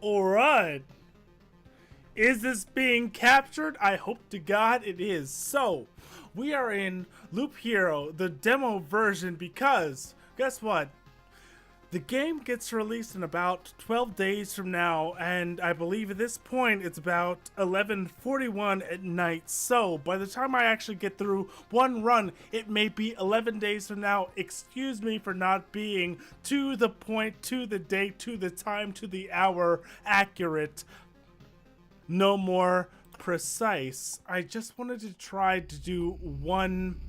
Alright. Is this being captured? I hope to God it is. So, we are in ILoopHero, the demo version, because, guess what? The game gets released in about 12 days from now, and I believe at this point it's about 11:41 at night. So, by the time I actually get through one run, it may be 11 days from now. Excuse me for not being to the point, to the date, to the time, to the hour accurate. No more precise. I just wanted to try to do one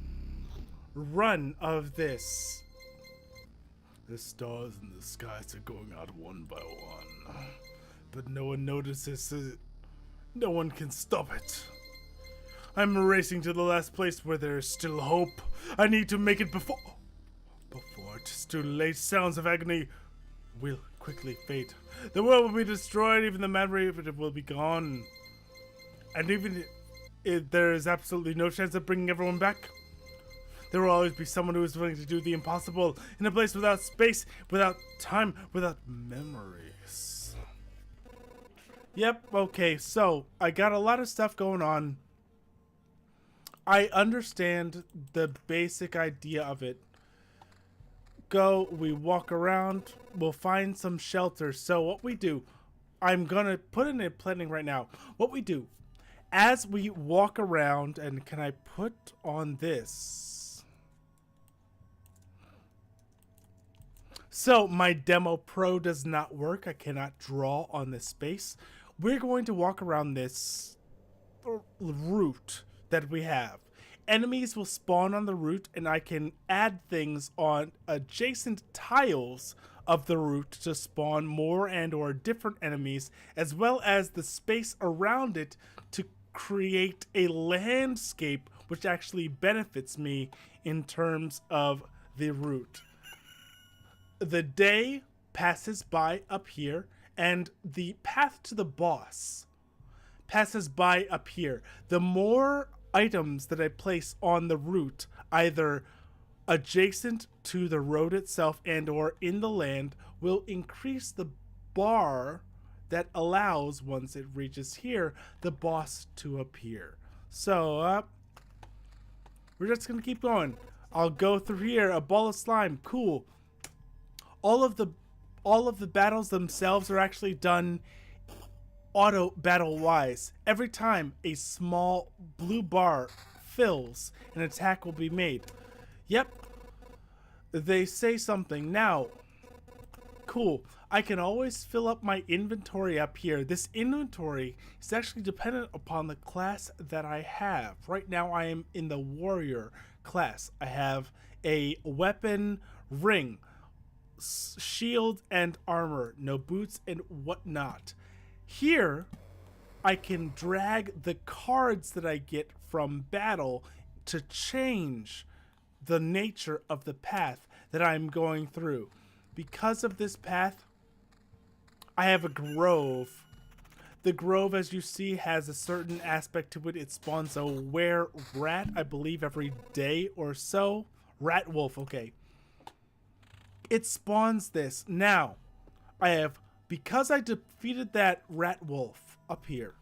run of this. The stars in the skies are going out one by one, but no one notices it. No one can stop it. I'm racing to the last place where there is still hope. I need to make it before it is too late. Sounds of agony will quickly fade. The world will be destroyed, even the memory of it will be gone. And even if there is absolutely no chance of bringing everyone back, there will always be someone who is willing to do the impossible in a place without space, without time, without memories. Yep, okay, so I got a lot of stuff going on. I understand the basic idea of it. We walk around, we'll find some shelter. So what we do, I'm gonna put in a planning right now. What we do, as we walk around, and can I put on this? So my demo pro does not work. I cannot draw on this space. We're going to walk around this route that we have. Enemies will spawn on the route, and I can add things on adjacent tiles of the route to spawn more and or different enemies, as well as the space around it to create a landscape which actually benefits me in terms of the route. The day passes by up here, and the path to the boss passes by up here. The more items that I place on the route, either adjacent to the road itself and or in the land, will increase the bar that allows, once it reaches here, the boss to appear. So, we're just gonna keep going. I'll go through here. A ball of slime, cool. All of the battles themselves are actually done auto battle wise. Every time a small blue bar fills, an attack will be made. Yep. They say something. Now, cool. I can always fill up my inventory up here. This inventory is actually dependent upon the class that I have. Right now I am in the warrior class. I have a weapon ring, shield and armor, no boots and whatnot. Here, I can drag the cards that I get from battle to change the nature of the path that I'm going through. Because of this path, I have a grove. The grove, as you see, has a certain aspect to it. It spawns a were-rat, I believe, every day or so. Rat wolf, okay. It spawns this. Now, because I defeated that rat wolf up here,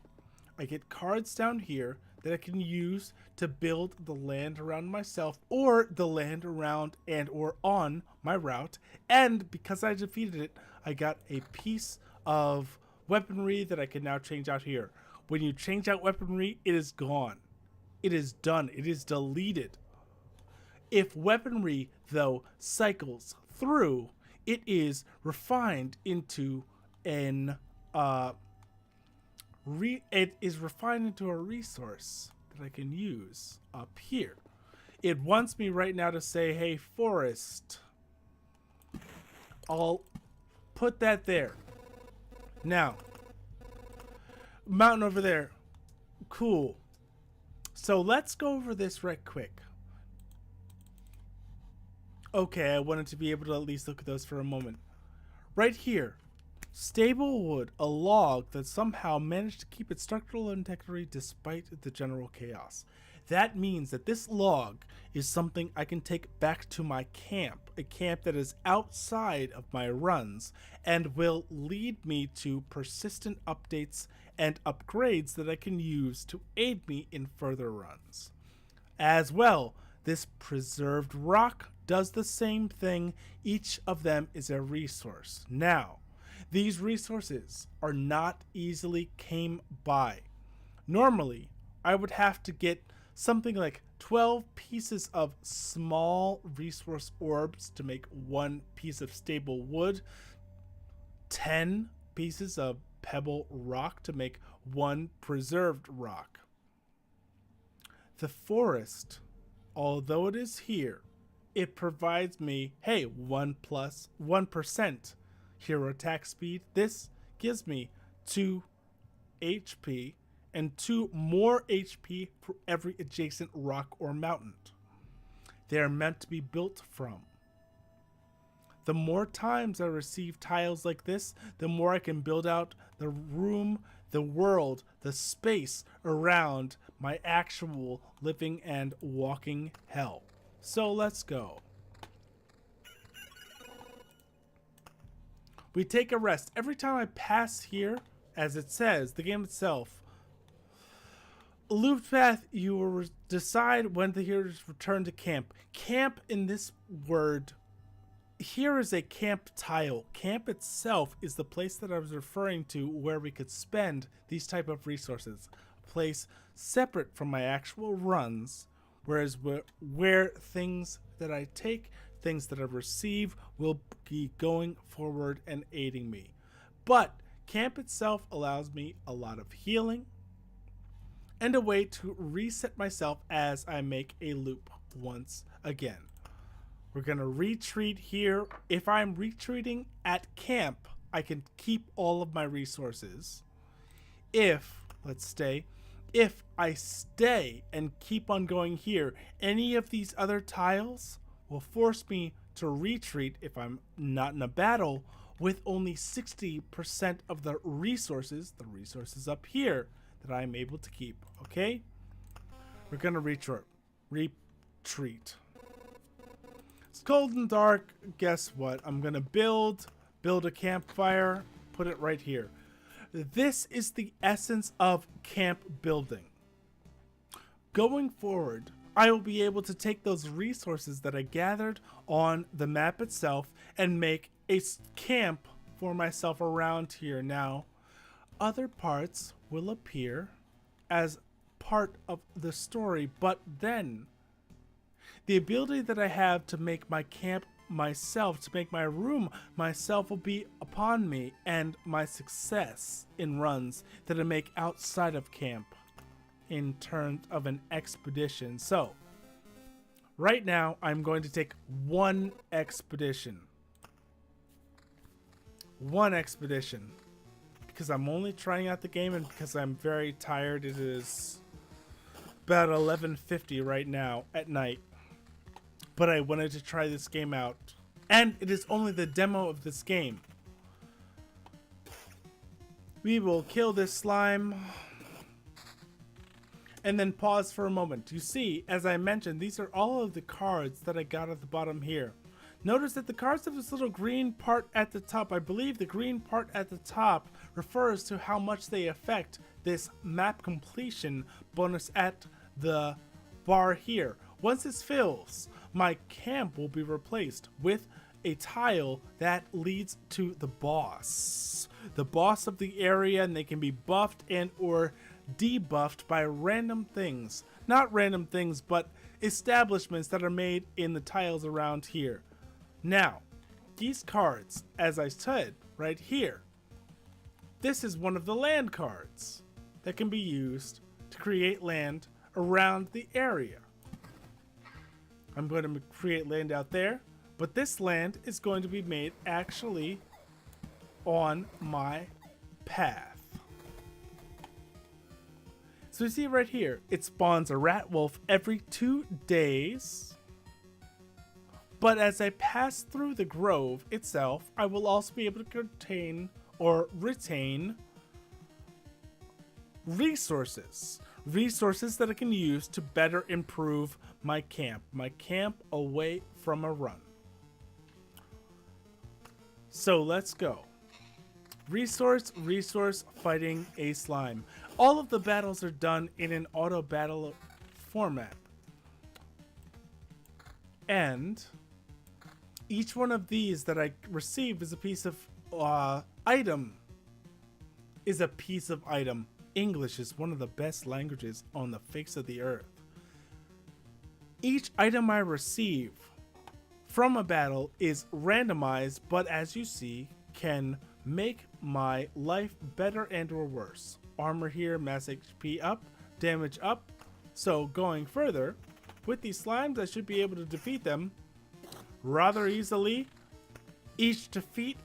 I get cards down here that I can use to build the land around myself or the land around and or on my route. And because I defeated it, I got a piece of weaponry that I can now change out here. When you change out weaponry, it is gone. It is done. It is deleted. If weaponry, though, cycles through, it is refined into a resource that I can use up here. It wants me right now to say, hey, forest. I'll put that there. Now, mountain over there. Cool. So let's go over this right quick. Okay, I wanted to be able to at least look at those for a moment. Right here, stable wood, a log that somehow managed to keep its structural integrity despite the general chaos. That means that this log is something I can take back to my camp, a camp that is outside of my runs and will lead me to persistent updates and upgrades that I can use to aid me in further runs. As well, this preserved rock does the same thing. Each of them is a resource. Now, these resources are not easily came by. Normally, I would have to get something like 12 pieces of small resource orbs to make one piece of stable wood, 10 pieces of pebble rock to make one preserved rock. The forest, although it is here, it provides me, hey, 1% hero attack speed. This gives me 2 HP and 2 more HP for every adjacent rock or mountain they are meant to be built from. The more times I receive tiles like this, the more I can build out the room, the world, the space around my actual living and walking hell. So let's go. We take a rest. Every time I pass here, as it says, the game itself, loop path, you will decide when the heroes return to camp. Camp in this word, here is a camp tile. Camp itself is the place that I was referring to where we could spend these type of resources. A place separate from my actual runs, whereas where things that I take, things that I receive will be going forward and aiding me. But camp itself allows me a lot of healing and a way to reset myself as I make a loop once again. We're going to retreat here. If I'm retreating at camp, I can keep all of my resources. If I stay and keep on going here, any of these other tiles will force me to retreat if I'm not in a battle with only 60% of the resources up here that I'm able to keep, okay? We're gonna retreat. It's cold and dark. Guess what? I'm gonna build a campfire, put it right here. This is the essence of camp building. Going forward, I will be able to take those resources that I gathered on the map itself and make a camp for myself around here. Now, other parts will appear as part of the story, but then the ability that I have to make my camp myself, to make my room myself, will be upon me, and my success in runs that I make outside of camp in terms of an expedition. So right now I'm going to take one expedition because I'm only trying out the game and because I'm very tired. It is about 11:50 right now at night, but I wanted to try this game out, and it is only the demo of this game. We will kill this slime and then pause for a moment. You see, as I mentioned, these are all of the cards that I got at the bottom here. Notice that the cards have this little green part at the top. I believe the green part at the top refers to how much they affect this map completion bonus at the bar here. Once this fills, my camp will be replaced with a tile that leads to the boss of the area, and they can be buffed and or debuffed by random things. Not random things, but establishments that are made in the tiles around here. Now, these cards, as I said right here, this is one of the land cards that can be used to create land around the area. I'm going to create land out there, but this land is going to be made actually on my path. So you see right here, it spawns a rat wolf every 2 days. But as I pass through the grove itself, I will also be able to contain or retain resources. resources that I can use to better improve my camp away from a run. So let's go. Resource, fighting a slime. All of the battles are done in an auto battle format. And each one of these that I receive is a piece of item. English is one of the best languages on the face of the earth. Each item I receive from a battle is randomized, but as you see, can make my life better and or worse. Armor here, mass HP up, damage up. So going further, with these slimes, I should be able to defeat them rather easily. Each defeat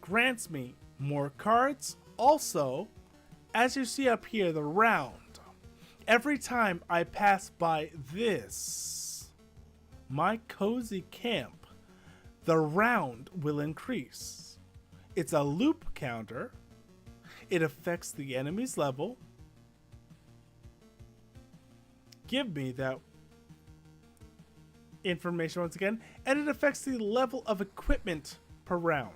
grants me more cards. Also, as you see up here, the round. Every time I pass by this, my cozy camp, the round will increase. It's a loop counter. It affects the enemy's level. Give me that information once again. And it affects the level of equipment per round.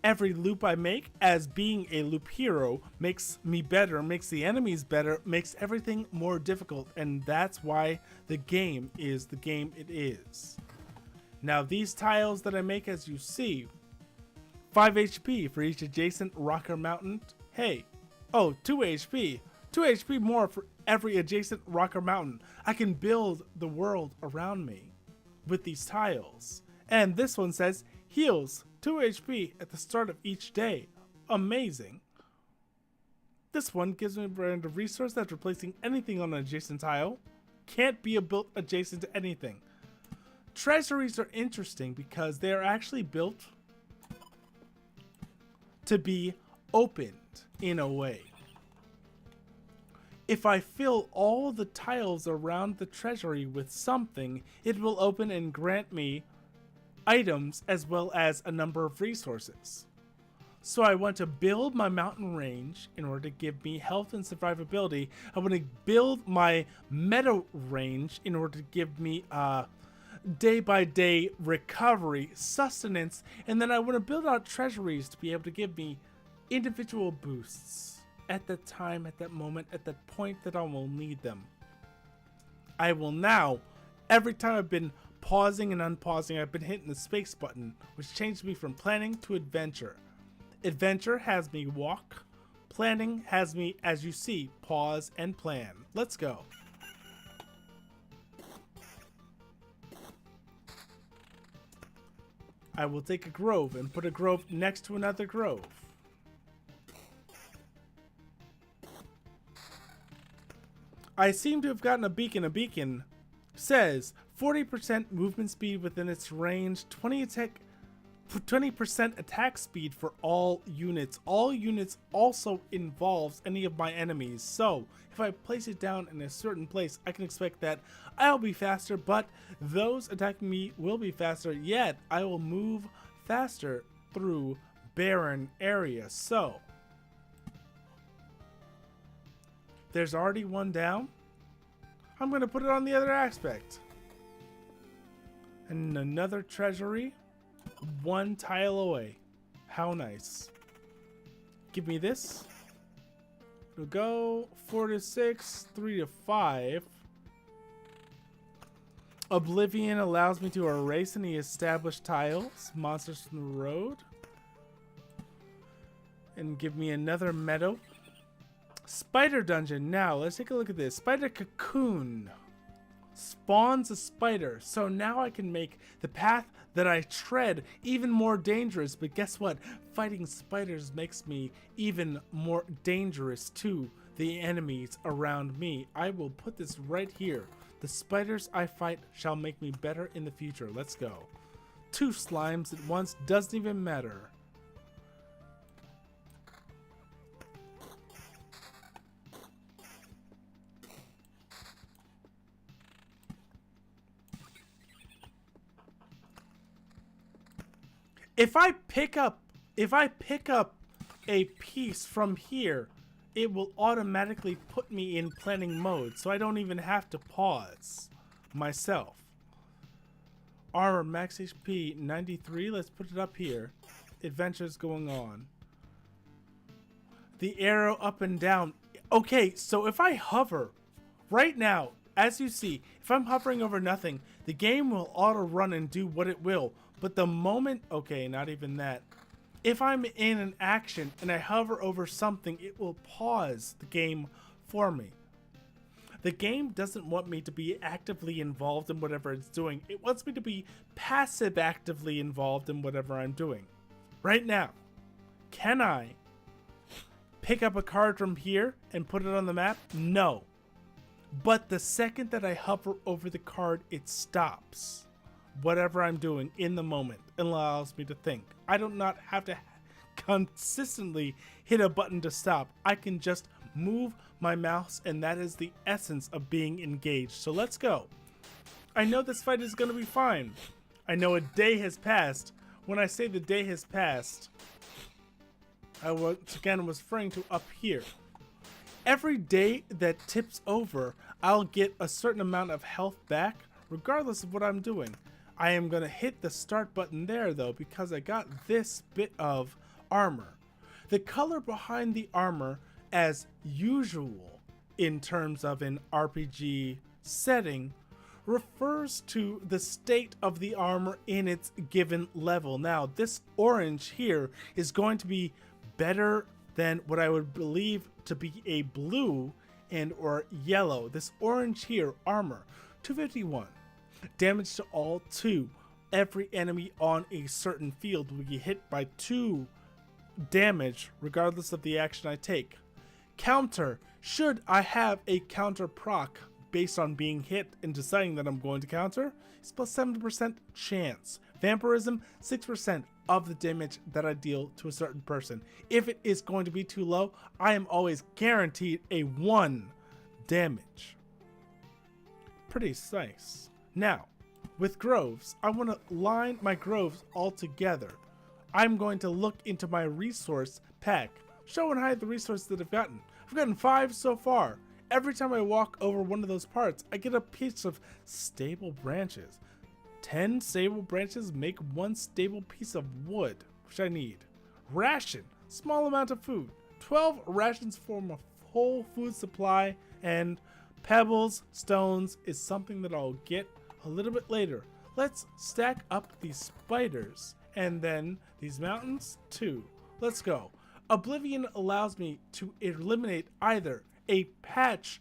Every loop I make, as being a loop hero, makes me better, makes the enemies better, makes everything more difficult, and that's why the game is the game it is. Now these tiles that I make, as you see, 5 HP for each adjacent rocker mountain. Hey, oh, 2 HP. 2 HP more for every adjacent rocker mountain. I can build the world around me with these tiles. And this one says, heals 2 HP at the start of each day. Amazing. This one gives me a brand of resource that's replacing anything on an adjacent tile. Can't be built adjacent to anything. Treasuries are interesting because they are actually built to be opened in a way. If I fill all the tiles around the treasury with something, it will open and grant me items as well as a number of resources. So I want to build my mountain range in order to give me health and survivability. I want to build my meadow range in order to give me day by day recovery, sustenance, and then I want to build out treasuries to be able to give me individual boosts at that time, at that moment, at that point that I will need them. I will now, every time I've been pausing and unpausing, I've been hitting the space button, which changed me from planning to adventure. Adventure has me walk. Planning has me, as you see, pause and plan. Let's go. I will take a grove and put a grove next to another grove. I seem to have gotten a beacon. A beacon says 40% movement speed within its range, 20% attack speed for all units. All units also involves any of my enemies. So if I place it down in a certain place, I can expect that I'll be faster, but those attacking me will be faster, yet I will move faster through barren areas. So there's already one down. I'm going to put it on the other aspect. And another treasury. One tile away. How nice. Give me this. It'll go 4 to 6, 3 to 5. Oblivion allows me to erase any established tiles, monsters from the road. And give me another meadow. Spider dungeon. Now, let's take a look at this. Spider cocoon spawns a spider. So now I can make the path that I tread even more dangerous. But guess what? Fighting spiders makes me even more dangerous to the enemies around me. I will put this right here. The spiders I fight shall make me better in the future. Let's go. 2 slimes at once doesn't even matter. If I pick up a piece from here, it will automatically put me in planning mode, so I don't even have to pause myself. Armor, max HP 93. Let's put it up here. Adventures going on. The arrow up and down. Okay, so if I hover right now, as you see, if I'm hovering over nothing, the game will auto run and do what it will. But the moment, okay, not even that. If I'm in an action and I hover over something, it will pause the game for me. The game doesn't want me to be actively involved in whatever it's doing. It wants me to be passive actively involved in whatever I'm doing. Right now, can I pick up a card from here and put it on the map? No. But the second that I hover over the card, it stops whatever I'm doing in the moment and allows me to think. I do not have to consistently hit a button to stop. I can just move my mouse, and that is the essence of being engaged. So let's go. I know this fight is going to be fine. I know a day has passed. When I say the day has passed, I once again was referring to up here. Every day that tips over, I'll get a certain amount of health back, regardless of what I'm doing. I am going to hit the start button there, though, because I got this bit of armor. The color behind the armor, as usual in terms of an RPG setting, refers to the state of the armor in its given level. Now, this orange here is going to be better than what I would believe to be a blue and or yellow. This orange here, armor, 251. Damage to all 2. Every enemy on a certain field will be hit by 2 damage regardless of the action I take. Counter, should I have a counter proc based on being hit and deciding that I'm going to counter, it's plus 70% chance. Vampirism, 6% of the damage that I deal to a certain person. If it is going to be too low, I am always guaranteed a 1 damage. Pretty nice. Now, with groves, I want to line my groves all together. I'm going to look into my resource pack, show and hide the resources that I've gotten. I've gotten 5 so far. Every time I walk over one of those parts, I get a piece of stable branches. 10 stable branches make 1 stable piece of wood, which I need. Ration, small amount of food. 12 rations form a whole food supply, and pebbles, stones is something that I'll get a little bit later. Let's stack up these spiders and then these mountains too. Let's go. Oblivion allows me to eliminate either a patch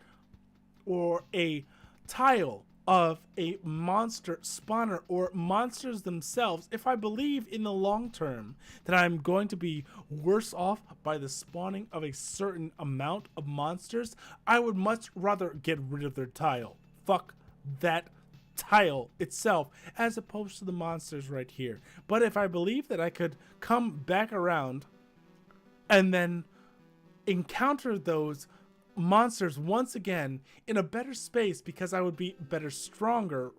or a tile of a monster spawner or monsters themselves if I believe in the long term that I'm going to be worse off by the spawning of a certain amount of monsters. I would much rather get rid of their tile. Fuck that tile itself as opposed to the monsters right here. But if I believe that I could come back around and then encounter those monsters once again in a better space because I would be stronger,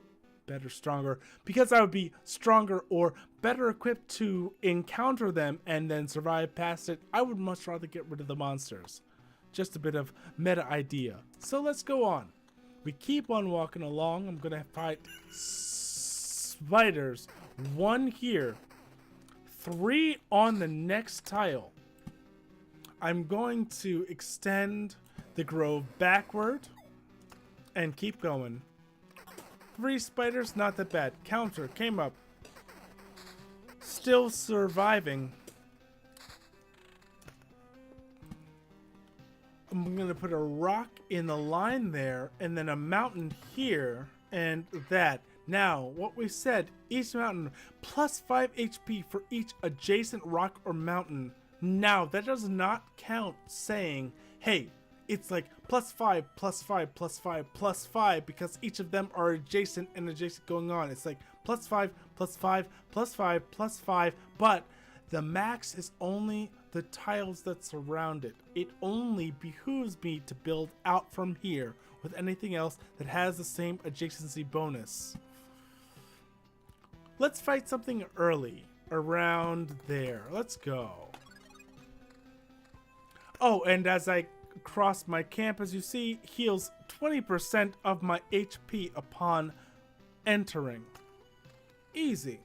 because I would be stronger or better equipped to encounter them and then survive past it, I would much rather get rid of the monsters. Just a bit of meta idea. So let's go on. We keep on walking along. I'm gonna fight spiders. 1 here, 3 on the next tile. I'm going to extend the grove backward and keep going. 3 spiders, not that bad. Counter came up. Still surviving. I'm gonna put a rock in the line there and then a mountain here and that. Now, what we said, each mountain plus 5 HP for each adjacent rock or mountain. Now, that does not count saying, hey, it's like plus 5, plus 5, plus 5, plus 5 because each of them are adjacent and adjacent going on. It's like plus 5, plus 5, plus 5, plus 5, but the max is only the tiles that surround it. It only behooves me to build out from here with anything else that has the same adjacency bonus. Let's fight something early around there. Let's go. Oh, and as I across my camp, as you see, heals 20% of my HP upon entering. Easy.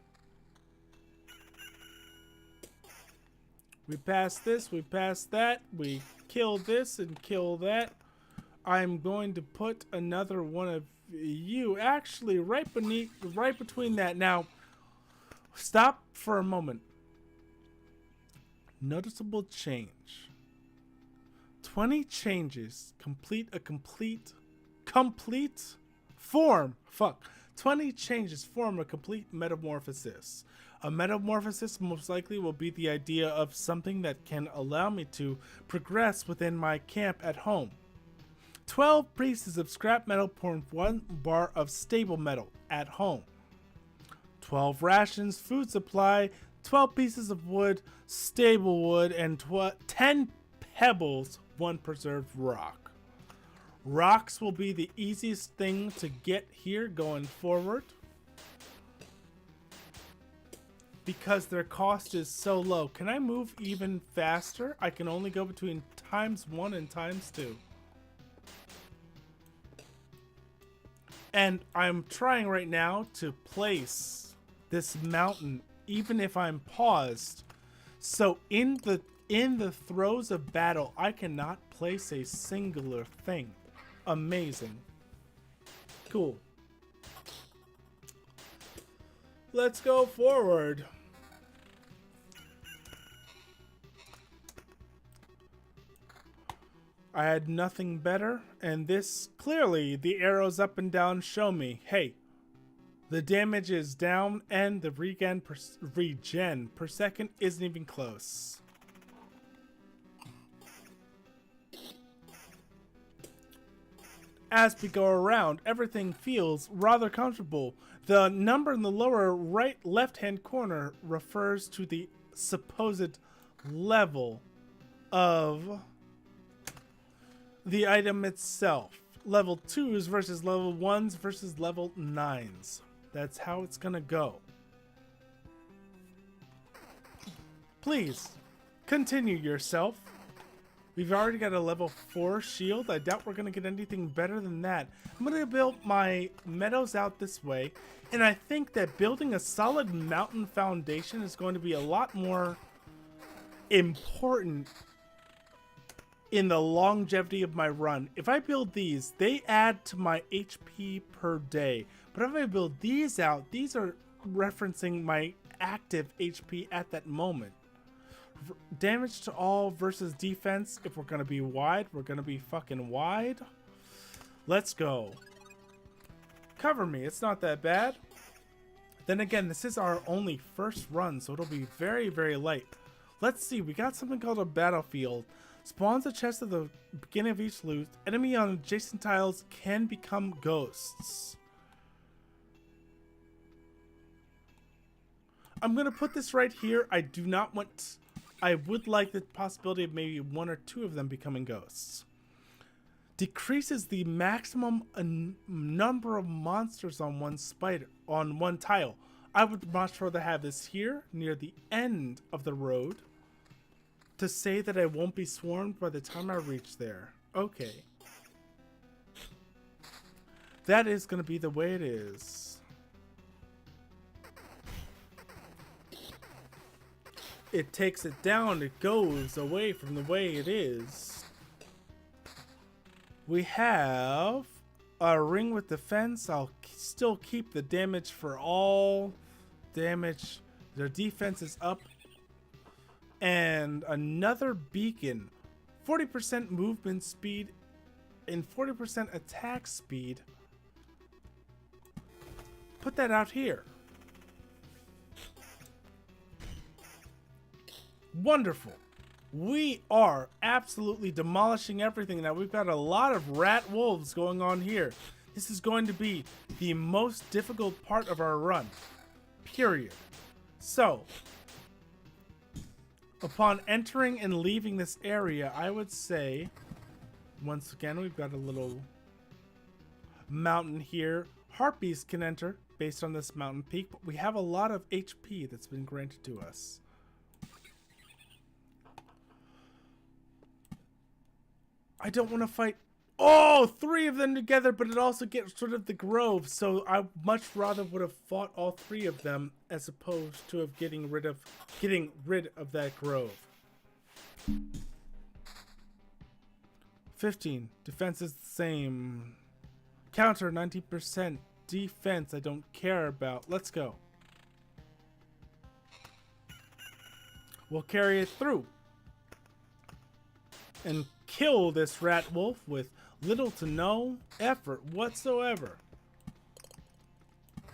We pass this, we pass that, we kill this and kill that. I'm going to put another one of you actually right between that. Now, stop for a moment. Noticeable change. 20 changes complete a complete form. 20 changes form a complete metamorphosis. A metamorphosis most likely will be the idea of something that can allow me to progress within my camp at home. 12 pieces of scrap metal form 1 bar of stable metal at home. 12 rations, food supply, 12 pieces of wood, stable wood, and 10 pebbles, 1 preserved rock. Rocks will be the easiest thing to get here going forward, because their cost is so low. Can I move even faster? I can only go between ×1 and ×2. And I'm trying right now to place this mountain even if I'm paused. So in the throes of battle, I cannot place a singular thing. Amazing. Cool. Let's go forward. I had nothing better, and this, clearly, the arrows up and down show me, hey, the damage is down and the regen per second isn't even close. As we go around, everything feels rather comfortable. The number in the lower right left-hand corner refers to the supposed level of the item itself. Level 2s versus level 1s versus level 9s. That's how it's gonna go. Please, continue yourself. We've already got a level 4 shield. I doubt we're gonna get anything better than that. I'm gonna build my meadows out this way, and I think that building a solid mountain foundation is going to be a lot more important in the longevity of my run. If I build these, they add to my HP per day. But if I build these out, these are referencing my active HP at that moment. Damage to all versus defense. If we're gonna be wide, we're gonna be fucking wide. Let's go. Cover me, it's not that bad. Then again, this is our only first run, so it'll be very, very light. Let's see, we got something called a battlefield. Spawns a chest at the beginning of each loot. Enemy on adjacent tiles can become ghosts. I'm gonna put this right here. I would like the possibility of maybe 1 or 2 of them becoming ghosts. Decreases the maximum number of monsters on one tile. I would much rather have this here near the end of the road, to say that I won't be swarmed by the time I reach there. Okay. That is going to be the way it is. It takes it down, it goes away from the way it is. We have a ring with defense. I'll still keep the damage for all damage. Their defense is up. And another beacon, 40% movement speed and 40% attack speed. Put that out here. Wonderful. We are absolutely demolishing everything now. We've got a lot of rat wolves going on here. This is going to be the most difficult part of our run. Period. So, upon entering and leaving this area, I would say, once again, we've got a little mountain here. Harpies can enter based on this mountain peak, but we have a lot of HP that's been granted to us. I don't want to fight. Oh, three of them together, but it also gets rid of the grove. So I much rather would have fought all three of them as opposed to of getting rid of that grove. 15. Defense is the same. Counter 90%. Defense I don't care about. Let's go. We'll carry it through. And kill this rat wolf with little to no effort whatsoever.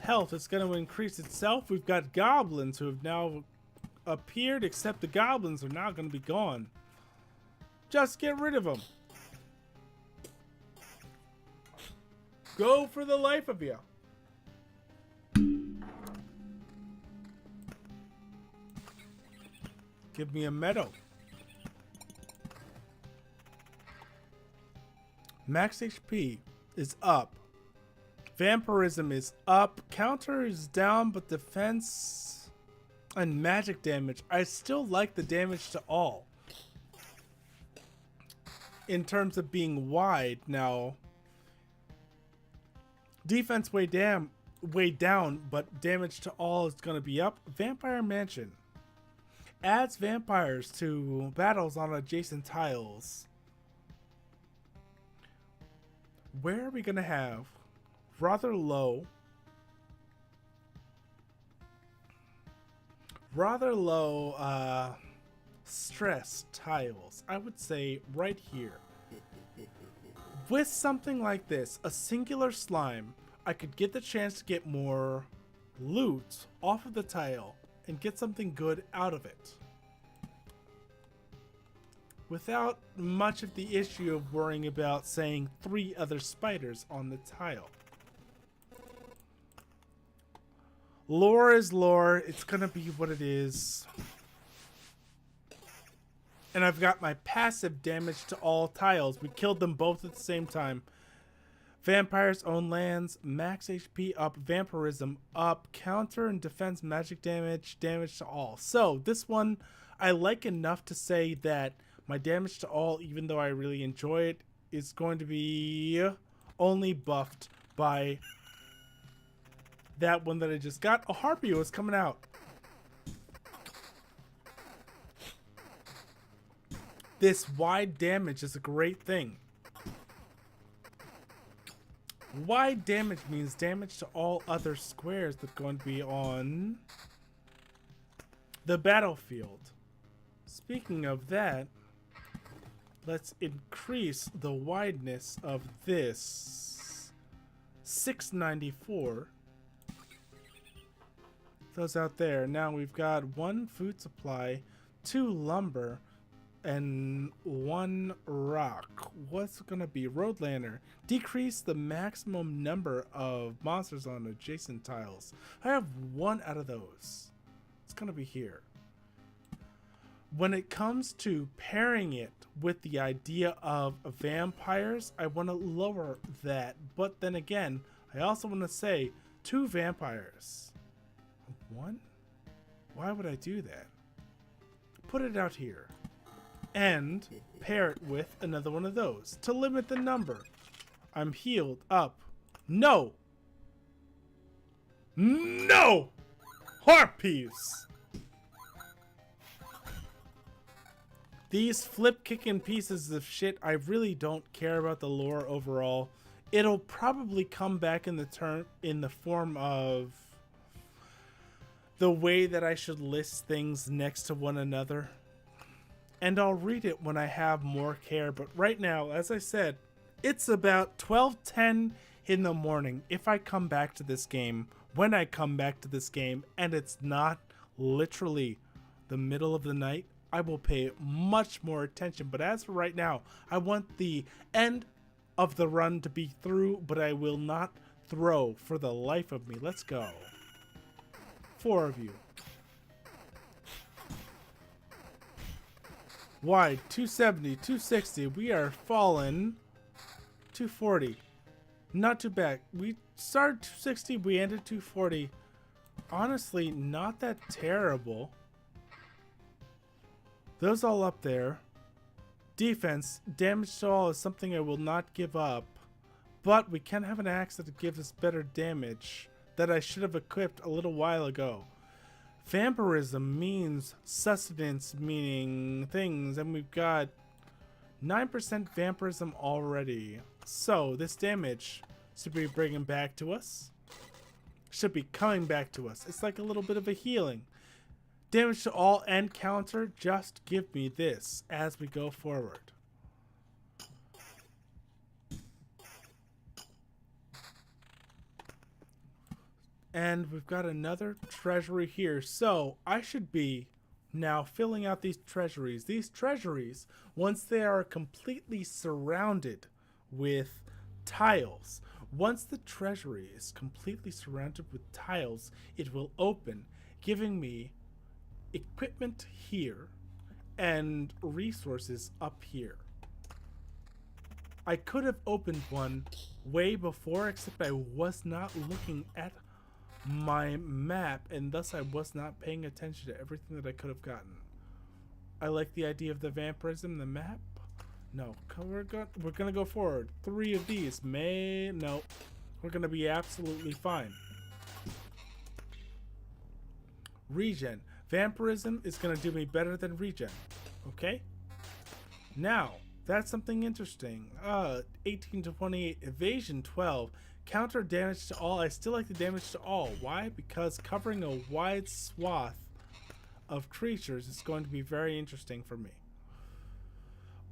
Health is going to increase itself. We've got goblins who have now appeared, except the goblins are now going to be gone. Just get rid of them. Go for the life of you. Give me a meadow. Max HP is up. Vampirism is up. Counter is down, but defense and magic damage. I still like the damage to all. In terms of being wide now. Defense way down, but damage to all is going to be up. Vampire Mansion adds vampires to battles on adjacent tiles. Where are we going to have rather low stress tiles? I would say right here. With something like this, a singular slime, I could get the chance to get more loot off of the tile and get something good out of it. Without much of the issue of worrying about saying 3 other spiders on the tile. Lore is lore. It's gonna be what it is. And I've got my passive damage to all tiles. We killed them both at the same time. Vampires own lands. Max HP up. Vampirism up. Counter and defense magic damage. Damage to all. So this one I like enough to say that my damage to all, even though I really enjoy it, is going to be only buffed by that one that I just got. A Harpy was coming out. This wide damage is a great thing. Wide damage means damage to all other squares that are going to be on the battlefield. Speaking of that, let's increase the wideness of this. 694. Those out there. Now we've got 1 food supply, 2 lumber, and 1 rock. What's it gonna be? Roadlander. Decrease the maximum number of monsters on adjacent tiles. I have 1 out of those. It's gonna be here. When it comes to pairing it with the idea of vampires, I want to lower that. But then again, I also want to say 2 vampires. 1? Why would I do that? Put it out here. And pair it with another one of those to limit the number. I'm healed up. No! No! Harpies! These flip-kicking pieces of shit, I really don't care about the lore overall. It'll probably come back in the form of the way that I should list things next to one another. And I'll read it when I have more care. But right now, as I said, it's about 12:10 in the morning if I come back to this game, when I come back to this game, and it's not literally the middle of the night, I will pay much more attention. But as for right now, I want the end of the run to be through, but I will not throw for the life of me. Let's go. 4 of you. Wide, 270, 260. We are falling. 240. Not too bad. We started 260, we ended 240. Honestly, not that terrible. Those all up there. Defense, damage to all is something I will not give up. But we can have an axe that gives us better damage that I should have equipped a little while ago. Vampirism means sustenance, meaning things, and we've got 9% vampirism already. So this damage should be bringing back to us. Should be coming back to us. It's like a little bit of a healing. Damage to all and counter, just give me this as we go forward. And we've got another treasury here. So I should be now filling out these treasuries. These treasuries, once they are completely surrounded with tiles, once the treasury is completely surrounded with tiles, it will open, giving me equipment here and resources up here. I could have opened one way before, except I was not looking at my map, and thus I was not paying attention to everything that I could have gotten. I like the idea of the vampirism, the map. No, we're gonna go forward. 3 of these no, we're gonna be absolutely fine. Regen. Vampirism is gonna do me better than regen. Okay? Now, that's something interesting. 18 to 28, evasion 12. Counter damage to all. I still like the damage to all. Why? Because covering a wide swath of creatures is going to be very interesting for me.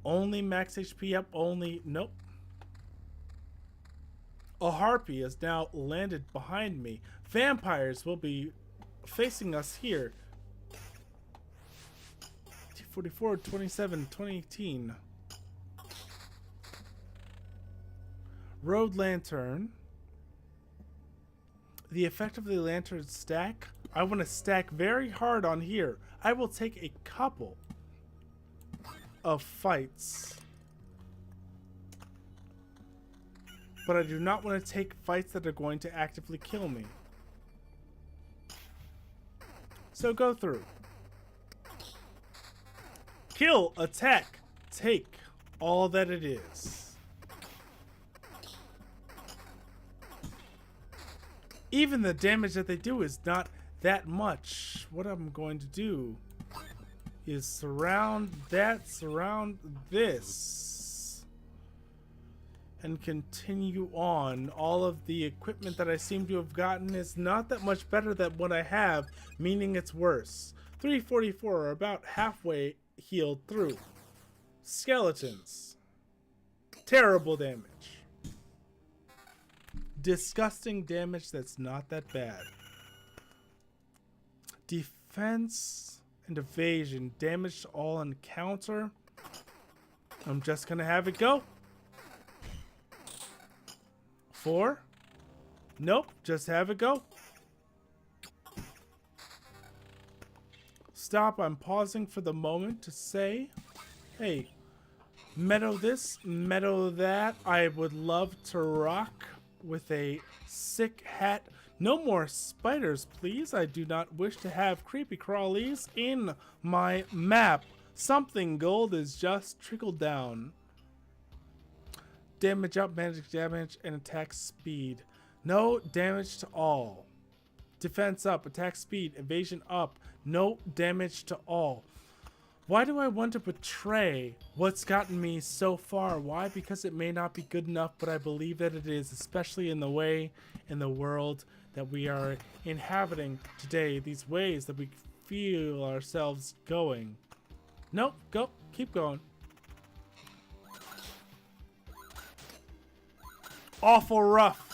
Only max HP up. Only... Nope. A harpy has now landed behind me. Vampires will be facing us here. T44, 27, 2018. Road lantern. The effect of the lantern stack. I want to stack very hard on here. I will take a couple of fights, but I do not want to take fights that are going to actively kill me. So go through. Kill, attack, take all that it is. Even the damage that they do is not that much. What I'm going to do is surround this, and continue on. All of the equipment that I seem to have gotten is not that much better than what I have, meaning it's worse. 344 are about halfway healed through. Skeletons. Terrible damage. Disgusting damage that's not that bad. Defense and evasion. Damage to all and counter. I'm just gonna have it go. 4. Nope, just have it go. Stop, I'm pausing for the moment to say, hey, meadow this, meadow that. I would love to rock with a sick hat. No more spiders, please. I do not wish to have creepy crawlies in my map. Something gold is just trickled down. Damage up, magic damage, and attack speed. No damage to all. Defense up, attack speed, evasion up. No damage to all. Why do I want to betray what's gotten me so far? Why? Because it may not be good enough, but I believe that it is, especially in the way, in the world that we are inhabiting today. These ways that we feel ourselves going. Nope, go, keep going. Awful rough.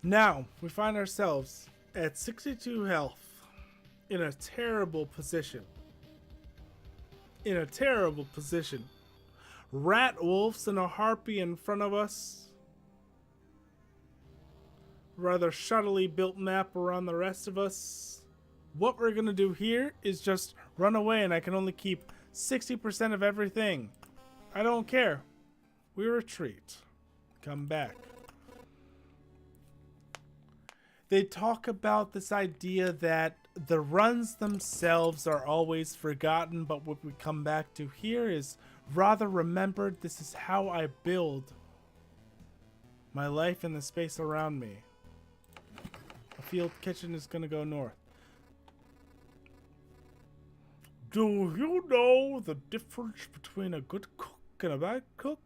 Now, we find ourselves at 62 health, in a terrible position. In a terrible position. Rat wolves and a harpy in front of us. Rather shoddily built map around the rest of us. What we're gonna do here is just run away, and I can only keep 60% of everything. I don't care. we retreat. Come back. They talk about this idea that the runs themselves are always forgotten, but what we come back to here is rather remembered. This is how I build my life and the space around me. A field kitchen is going to go north. Do you know the difference between a good cook and a bad cook?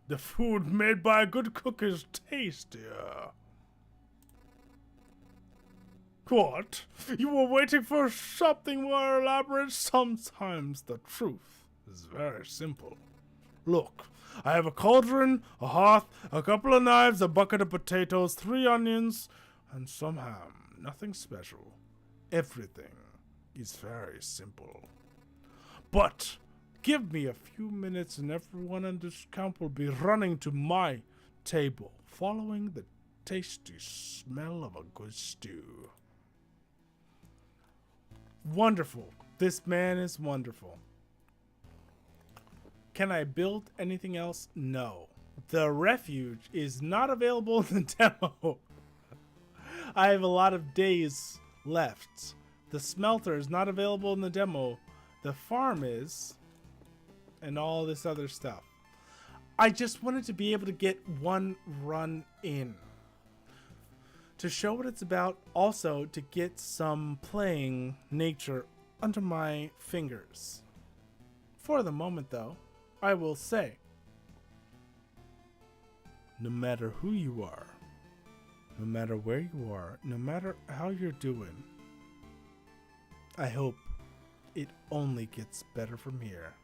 The food made by a good cook is tastier. What? You were waiting for something more elaborate? Sometimes the truth is very simple. Look, I have a cauldron, a hearth, a couple of knives, a bucket of potatoes, 3 onions, and some ham. Nothing special. Everything is very simple. But give me a few minutes and everyone in this camp will be running to my table, following the tasty smell of a good stew. Wonderful. This man is wonderful. Can I build anything else? No. The refuge is not available in the demo. I have a lot of days left. The smelter is not available in the demo. The farm is. And all this other stuff. I just wanted to be able to get one run in. To show what it's about, also to get some playing nature under my fingers. For the moment, though, I will say, no matter who you are, no matter where you are, no matter how you're doing, I hope it only gets better from here.